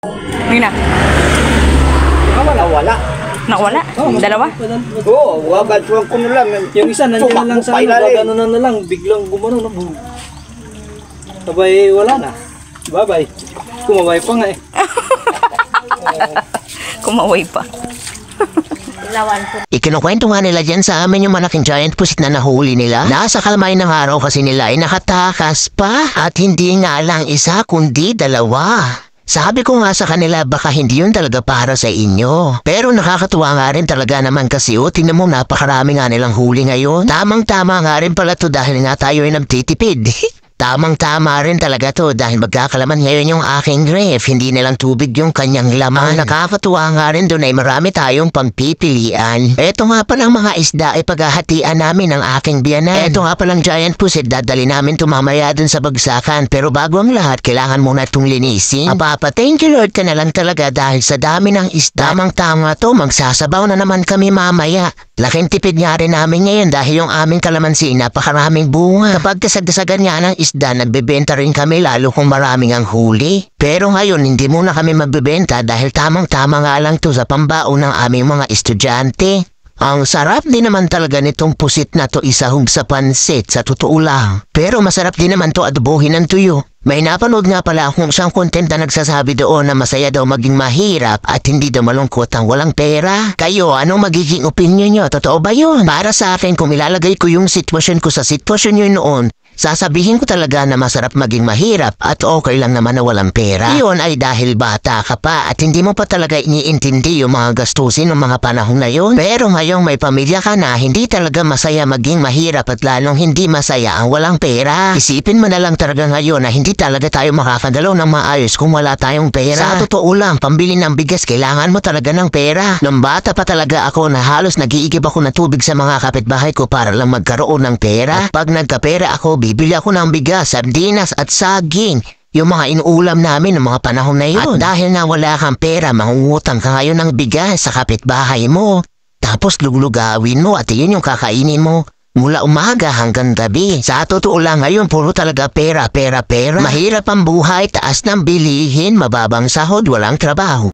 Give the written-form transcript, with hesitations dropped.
Yun na. Wala. Nakawala? Dalawa? Oo, wagadsuan ko na lang. Yung isa nandiyan na lang sa gano'n na lang, biglang gumano na. Sabay, wala na. Bye-bye. Kumabay pa nga eh. Kumaway pa. Ikinukwento nga nila dyan sa amin yung malaking giant pusit na nahuli nila. Nasa kalmay ng araw kasi nila ay nakatakas pa at hindi nga lang isa kundi dalawa. Sabi ko nga sa kanila baka hindi yun talaga para sa inyo. Pero nakakatuwa nga rin talaga naman kasi tingnan mo napakarami nga nilang huli ngayon. Tamang-tama nga rin pala to dahil nga tayo ay nagtitipid. Tamang-tama rin talaga to dahil magkakalaman ngayon yung aking ref. Hindi nilang tubig yung kanyang laman. Nakakatuwa nga rin doon ay marami tayong pagpipilian. Eto nga palang mga isda ay paghahatian namin ng aking biyanan. Eto nga palang giant pusit dadali namin tumamaya dun sa bagsakan. Pero bago ang lahat, kailangan muna itong linisin. Thank you Lord ka na lang talaga dahil sa dami ng isda. Tamang-tama to, magsasabaw na naman kami mamaya. Laking tipid nga rin namin ngayon dahil yung aming kalamansi napakaraming bunga. Kapag kasagdasagan nga ng isda, nagbebenta rin kami lalo kung maraming ang huli. Pero ngayon, hindi muna kami magbebenta dahil tamang-tama nga lang to sa pambaon ng aming mga estudyante. Ang sarap din naman talaga nitong pusit na to isahog sa pansit sa totoo lang. Pero masarap din naman to adobohin ng tuyo. May napanood nga pala akong isang content na nagsasabi doon na masaya daw maging mahirap at hindi daw malungkot ang walang pera. Kayo, anong magiging opinion nyo? Totoo ba yun? Para sa akin, kung ilalagay ko yung sitwasyon ko sa sitwasyon nyo noon, sasabihin ko talaga na masarap maging mahirap at okay lang naman na walang pera. Iyon ay dahil bata ka pa at hindi mo pa talaga iniintindi yung mga gastusin ng mga panahon na yun. Pero ngayong may pamilya ka na, hindi talaga masaya maging mahirap at lalong hindi masaya ang walang pera. Isipin mo na lang talaga ngayon na hindi talaga tayo makakagalaw ng maayos kung wala tayong pera. Sa totoo lang, pambili ng bigas kailangan mo talaga ng pera. Nung bata pa talaga ako na halos nag-iigib ako ng tubig sa mga kapitbahay ko para lang magkaroon ng pera. At pag nagkapera ako, bibili ako ng bigas, sardinas at saging. Yung mga inuulam namin ng mga panahon na yun. At dahil na wala kang pera, mangungutang ka ngayon ng bigas sa kapitbahay mo. Tapos luglugawin mo at yun yung kakainin mo. Mula umaga hanggang gabi. Sa totoo lang ngayon, puro talaga pera. Mahirap ang buhay, taas ng bilihin, mababang sahod, walang trabaho.